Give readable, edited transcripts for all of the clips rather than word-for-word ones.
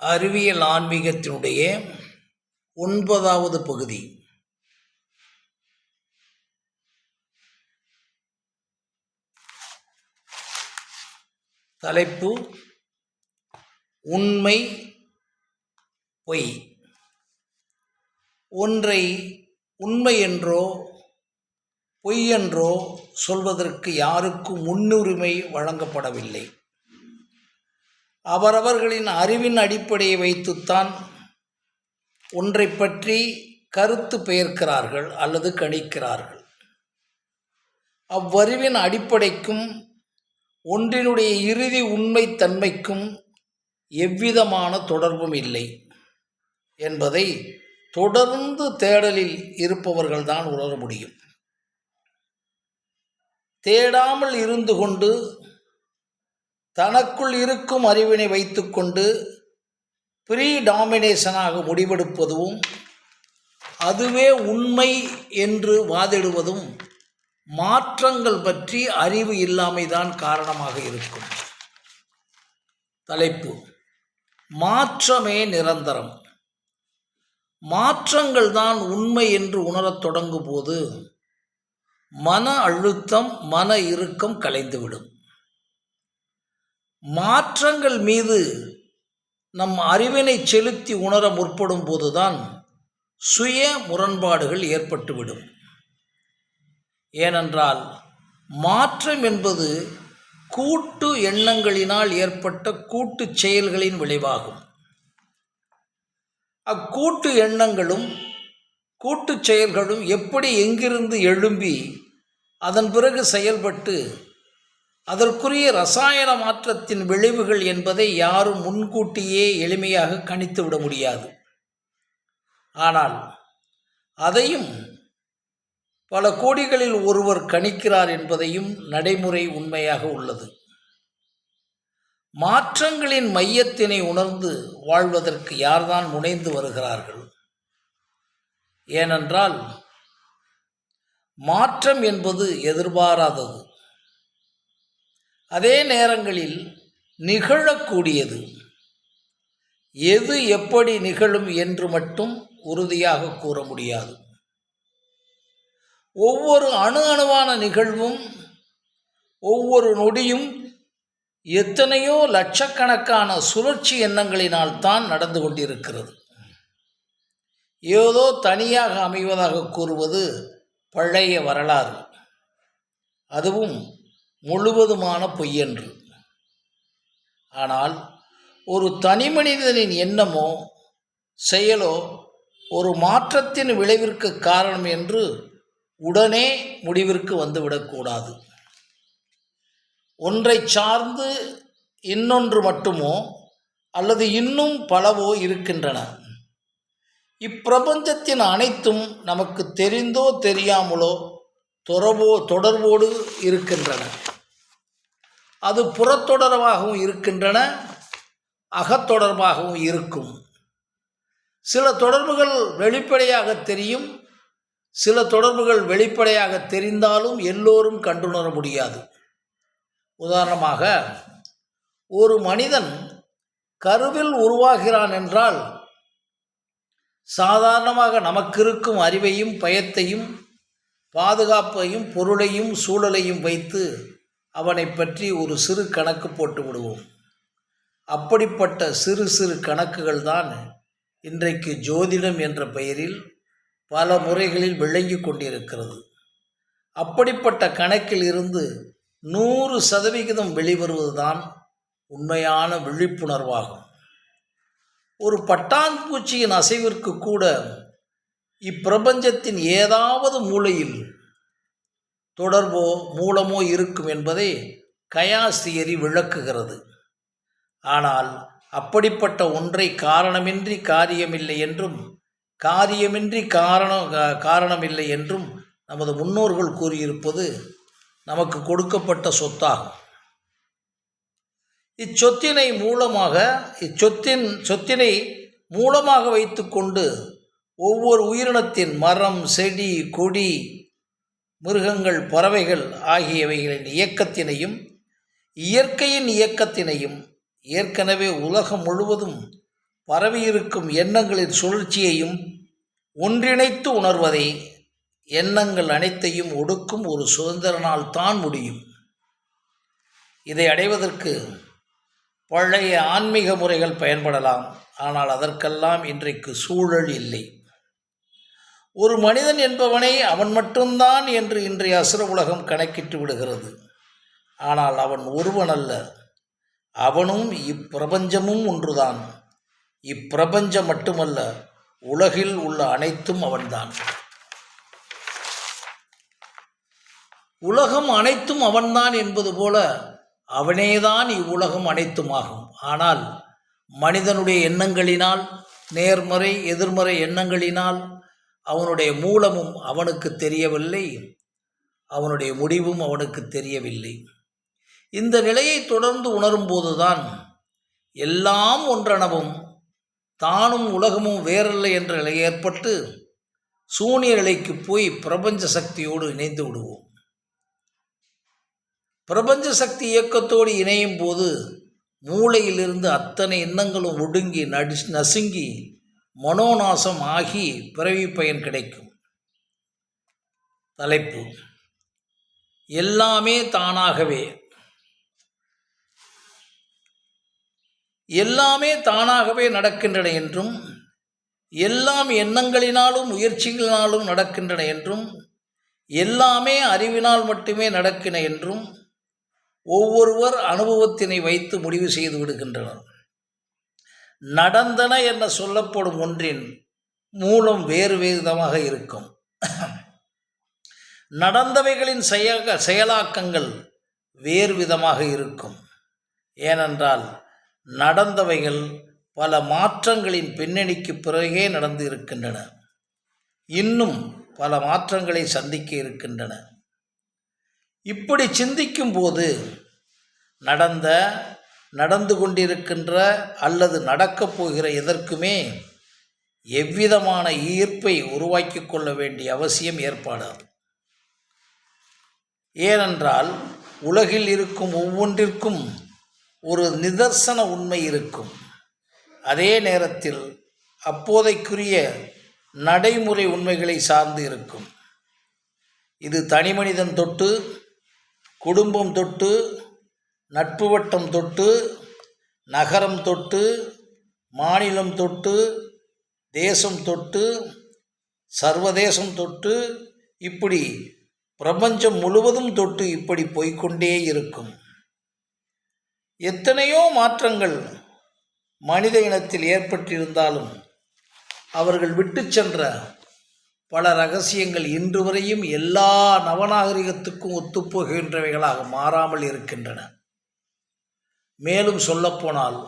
அறிவியல் ஆன்மீகத்தினுடைய 9வது பகுதி. தலைப்பு உண்மை பொய். ஒன்றை உண்மை என்றோ பொய் என்றோ சொல்வதற்கு யாருக்கும் முன்னுரிமை வழங்கப்படவில்லை. அவரவர்களின் அறிவின் அடிப்படையை வைத்துத்தான் ஒன்றை பற்றி கருத்து பெயர்க்கிறார்கள் அல்லது கணிக்கிறார்கள். அவ்வறிவின் அடிப்படைக்கும் ஒன்றினுடைய இறுதி உண்மைத்தன்மைக்கும் எவ்விதமான தொடர்பும் இல்லை என்பதை தொடர்ந்து தேடலில் இருப்பவர்கள்தான் உணர முடியும். தேடாமல் இருந்து கொண்டு தனக்குள் இருக்கும் அறிவினை வைத்துக்கொண்டு ப்ரீடாமினேஷனாக முடிவெடுப்பதும் அதுவே உண்மை என்று வாதிடுவதும் மாற்றங்கள் பற்றி அறிவு இல்லாமைதான் காரணமாக இருக்கும். தலைப்பு மாற்றமே நிரந்தரம். மாற்றங்கள் தான் உண்மை என்று உணரத் தொடங்கும் போது மன அழுத்தம், மன இறுக்கம் கலைந்துவிடும். மாற்றங்கள் மீது நம் அறிவினை செலுத்தி உணர முற்படும் போதுதான் சுய முரண்பாடுகள் ஏற்பட்டுவிடும். ஏனென்றால் மாற்றம் என்பது கூட்டு எண்ணங்களினால் ஏற்பட்ட கூட்டு செயல்களின் விளைவாகும். அக்கூட்டு எண்ணங்களும் கூட்டு செயல்களும் எப்படி எங்கிருந்து எழும்பி அதன் பிறகு செயல்பட்டு அதற்குரிய இரசாயன மாற்றத்தின் விளைவுகள் என்பதை யாரும் முன்கூட்டியே எளிமையாக கணித்துவிட முடியாது. ஆனால் அதையும் பல கோடிகளில் ஒருவர் கணிக்கிறார் என்பதையும் நடைமுறை உண்மையாக உள்ளது. மாற்றங்களின் மையத்தினை உணர்ந்து வாழ்வதற்கு யார்தான் முனைந்து வருகிறார்கள்? ஏனென்றால் மாற்றம் என்பது எதிர்பாராதது, அதே நேரங்களில் நிகழக்கூடியது. எது எப்படி நிகழும் என்று மட்டும் உறுதியாக கூற முடியாது. ஒவ்வொரு அணுவான நிகழ்வும் ஒவ்வொரு நொடியும் எத்தனையோ லட்சக்கணக்கான சுழற்சி எண்ணங்களினால் தான் நடந்து கொண்டிருக்கிறது. ஏதோ தனியாக அமைவதாக கூறுவது பழைய வரலாறு, அதுவும் முழுவதுமான பொய்யன்று. ஆனால் ஒரு தனி மனிதனின் எண்ணமோ செயலோ ஒரு மாற்றத்தின் விளைவிற்கு காரணம் என்று உடனே முடிவிற்கு வந்துவிடக்கூடாது. ஒன்றை சார்ந்து இன்னொன்று மட்டுமோ அல்லது இன்னும் பலவோ இருக்கின்றன. இப்பிரபஞ்சத்தின் அனைத்தும் நமக்கு தெரிந்தோ தெரியாமலோ தொடர்போடு இருக்கின்றன. அது புறத்தொடர்பாகவும் இருக்கின்றன, அகத்தொடர்பாகவும் இருக்கும். சில தொடர்புகள் வெளிப்படையாக தெரியும், சில தொடர்புகள் வெளிப்படையாக தெரிந்தாலும் எல்லோரும் கண்டுணர முடியாது. உதாரணமாக, ஒரு மனிதன் கருவில் உருவாகிறான் என்றால் சாதாரணமாக நமக்கு இருக்கும் அறிவையும் பயத்தையும் பாதுகாப்பையும் பொருளையும் சூழலையும் வைத்து அவனை பற்றி ஒரு சிறு கணக்கு போட்டு விடுவோம். அப்படிப்பட்ட சிறு சிறு கணக்குகள் தான் இன்றைக்கு ஜோதிடம் என்ற பெயரில் பல முறைகளில் விளங்கி கொண்டிருக்கிறது. அப்படிப்பட்ட கணக்கில் இருந்து 100% வெளிவருவதுதான் உண்மையான விழிப்புணர்வாகும். ஒரு பட்டாம்பூச்சியின் அசைவிற்கு கூட இப்பிரபஞ்சத்தின் ஏதாவது மூலையில் தொடர்போ மூலமோ இருக்கும் என்பதை கயாஸ் தியரி விளக்குகிறது. ஆனால் அப்படிப்பட்ட ஒன்றை காரணமின்றி காரியமில்லை என்றும் காரியமின்றி காரணமில்லை என்றும் நமது முன்னோர்கள் கூறியிருப்பது நமக்கு கொடுக்கப்பட்ட சொத்தாகும். இச்சொத்தினை மூலமாக வைத்துக்கொண்டு ஒவ்வொரு உயிரினத்தின் மரம், செடி, கொடி, மிருகங்கள், பறவைகள் ஆகியவைகளின் இயக்கத்தினையும் இயற்கையின் இயக்கத்தினையும் ஏற்கனவே உலகம் முழுவதும் பரவியிருக்கும் எண்ணங்களின் சுழற்சியையும் ஒன்றிணைத்து உணர்வதை எண்ணங்கள் அனைத்தையும் ஒடுக்கும் ஒரு சுதந்திரனால் தான் முடியும். இதை அடைவதற்கு பழைய ஆன்மீக முறைகள் பயன்படலாம். ஆனால் அதற்கெல்லாம் இன்றைக்கு சூழல் இல்லை. ஒரு மனிதன் என்பவனை அவன் மட்டும்தான் என்று இன்றைய அசுர உலகம் கணக்கிட்டு விடுகிறது. ஆனால் அவன் ஒருவன் அல்ல, அவனும் இப்பிரபஞ்சமும் ஒன்றுதான். இப்பிரபஞ்சம் மட்டுமல்ல, உலகில் உள்ள அனைத்தும் அவன்தான். உலகம் அனைத்தும் அவன்தான் என்பது போல அவனேதான் இவ்வுலகம் அனைத்துமாகும். ஆனால் மனிதனுடைய எண்ணங்களினால், நேர்மறை எதிர்மறை எண்ணங்களினால் அவனுடைய மூலமும் அவனுக்கு தெரியவில்லை, அவனுடைய முடிவும் அவனுக்கு தெரியவில்லை. இந்த நிலையை தொடர்ந்து உணரும்போதுதான் எல்லாம் ஒன்றெனவும் தானும் உலகமும் வேறல்ல என்ற நிலை ஏற்பட்டு சூனிய நிலைக்கு போய் பிரபஞ்ச சக்தியோடு இணைந்து விடுவோம். பிரபஞ்ச சக்தி இயக்கத்தோடு இணையும் போது மூளையிலிருந்து அத்தனை எண்ணங்களும் ஒடுங்கி நசுங்கி மனோநாசம் ஆகி பிறவி பயன் கிடைக்கும். தலைப்பு: எல்லாமே தானாகவே. எல்லாமே தானாகவே நடக்கின்றன என்றும், எல்லாம் எண்ணங்களினாலும் முயற்சிகளினாலும் நடக்கின்றன என்றும், எல்லாமே அறிவினால் மட்டுமே நடக்கின என்றும் ஒவ்வொருவர் அனுபவத்தினை வைத்து முடிவு செய்து விடுகின்றனர். நடந்தன என சொல்லப்படும் ஒன்றின் மூலம் வேறு விதமாக இருக்கும். நடந்தவைகளின் செயலாக்கங்கள் வேறு விதமாக இருக்கும். ஏனென்றால் நடந்தவைகள் பல மாற்றங்களின் பின்னணிக்கு பிறகே நடந்து இருக்கின்றன. இன்னும் பல மாற்றங்களை சந்திக்க இருக்கின்றன. இப்படி சிந்திக்கும் போது நடந்து கொண்டிருக்கின்ற அல்லது நடக்கப் போகிற எதற்குமே எவ்விதமான ஈர்ப்பை உருவாக்கி கொள்ள வேண்டிய அவசியம் ஏற்படாது. ஏனென்றால் உலகில் இருக்கும் ஒவ்வொன்றிற்கும் ஒரு நிதர்சன உண்மை இருக்கும். அதே நேரத்தில் அப்போதைக்குரிய நடைமுறை உண்மைகளை சார்ந்து இருக்கும். இது தனி மனிதன் தொட்டு, குடும்பம் தொட்டு, நட்பு வட்டம் தொட்டு, நகரம் தொட்டு, மாநிலம் தொட்டு, தேசம் தொட்டு, சர்வதேசம் தொட்டு, இப்படி பிரபஞ்சம் முழுவதும் தொட்டு இப்படி போய்கொண்டே இருக்கும். எத்தனையோ மாற்றங்கள் மனித இனத்தில் ஏற்பட்டிருந்தாலும் அவர்கள் விட்டு சென்ற பல ரகசியங்கள் இன்று வரையும் எல்லா நவநாகரிகத்துக்கும் ஒத்துப்போகின்றவைகளாக மாறாமல் இருக்கின்றன. மேலும் சொல்லப்போனால்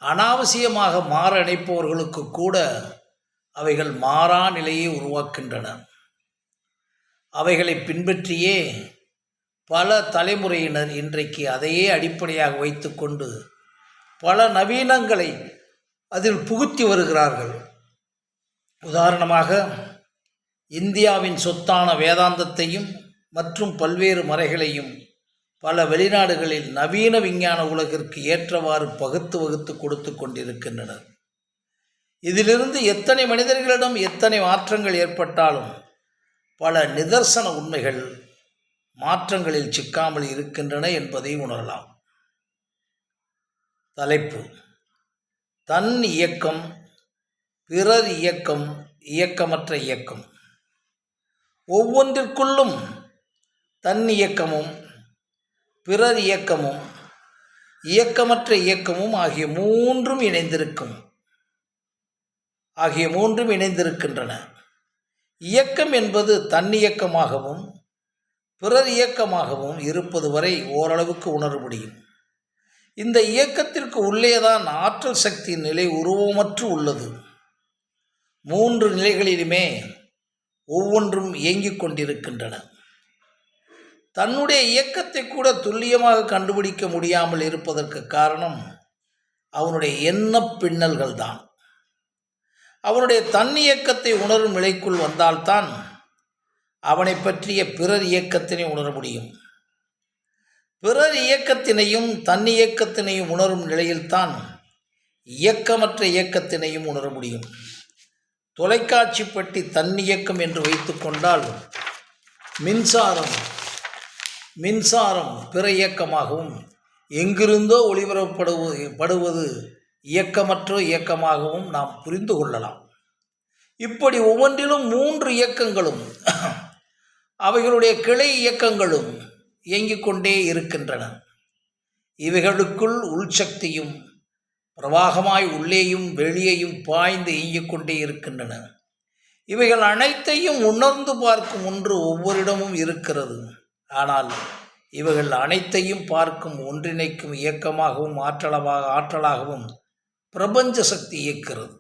அனாவசியமாக மாற நினைப்பவர்களுக்கு கூட அவைகள் மாறா நிலையை உருவாக்கின்றன. அவைகளை பின்பற்றியே பல தலைமுறையினர் இன்றைக்கு அதையே அடிப்படையாக வைத்துக்கொண்டு பல நவீனங்களை அதில் புகுத்தி வருகிறார்கள். உதாரணமாக இந்தியாவின் சொத்தான வேதாந்தத்தையும் மற்றும் பல்வேறு மறைகளையும் பல வெளிநாடுகளில் நவீன விஞ்ஞான உலகிற்கு ஏற்றவாறு வகுத்து கொடுத்து கொண்டிருக்கின்றனர். இதிலிருந்து எத்தனை மனிதர்களிடம் எத்தனை மாற்றங்கள் ஏற்பட்டாலும் பல நிதர்சன உண்மைகள் மாற்றங்களில் சிக்காமல் இருக்கின்றன என்பதை உணரலாம். தலைப்பு: தன் இயக்கம், பிறர் இயக்கம், இயக்கமற்ற இயக்கம். ஒவ்வொன்றிற்குள்ளும் தன் இயக்கமும் பிறர் இயக்கமும் இயக்கமற்ற இயக்கமும் ஆகிய மூன்றும் இணைந்திருக்கின்றன. இயக்கம் என்பது தன்னியக்கமாகவும் பிறர் இயக்கமாகவும் இருப்பது வரை ஓரளவுக்கு உணர முடியும். இந்த இயக்கத்திற்கு உள்ளேதான் ஆற்றல் சக்தியின் நிலை உருவமற்று உள்ளது. மூன்று நிலைகளிலுமே ஒவ்வொன்றும் இயங்கிக் கொண்டிருக்கின்றன. தன்னுடைய இயக்கத்தை கூட துல்லியமாக கண்டுபிடிக்க முடியாமல் இருப்பதற்கு காரணம் அவனுடைய எண்ண பின்னல்கள் தான். அவனுடைய தன்னியக்கத்தை உணரும் நிலைக்குள் வந்தால்தான் அவனை பற்றிய பிறர் இயக்கத்தினை உணர முடியும். பிறர் இயக்கத்தினையும் தன்னியக்கத்தினையும் உணரும் நிலையில்தான் இயக்கமற்ற இயக்கத்தினையும் உணர முடியும். தொலைக்காட்சி பெட்டி தன்னியக்கம் என்று வைத்துக்கொண்டால் மின்சாரம் பிற இயக்கமாகவும் எங்கிருந்தோ ஒளிபரப்பப்படுவது இயக்கமற்ற இயக்கமாகவும் நாம் புரிந்து கொள்ளலாம். இப்படி ஒவ்வொன்றிலும் 3 இயக்கங்களும் அவைகளுடைய கிளை இயக்கங்களும் இயங்கிக் கொண்டே இருக்கின்றன. இவைகளுக்குள் உள்சக்தியும் பிரவாகமாய் உள்ளேயும் வெளியேயும் பாய்ந்து இயங்கிக் கொண்டே இருக்கின்றன. இவைகள் அனைத்தையும் உணர்ந்து பார்க்கும் ஒன்று ஒவ்வொருடமும் இருக்கிறது. ஆனால் இவைகள் அனைத்தையும் பார்க்கும் ஒன்றிணைக்கும் இயக்கமாகவும் ஆற்றலாகவும் பிரபஞ்ச சக்தி இயக்கிறது.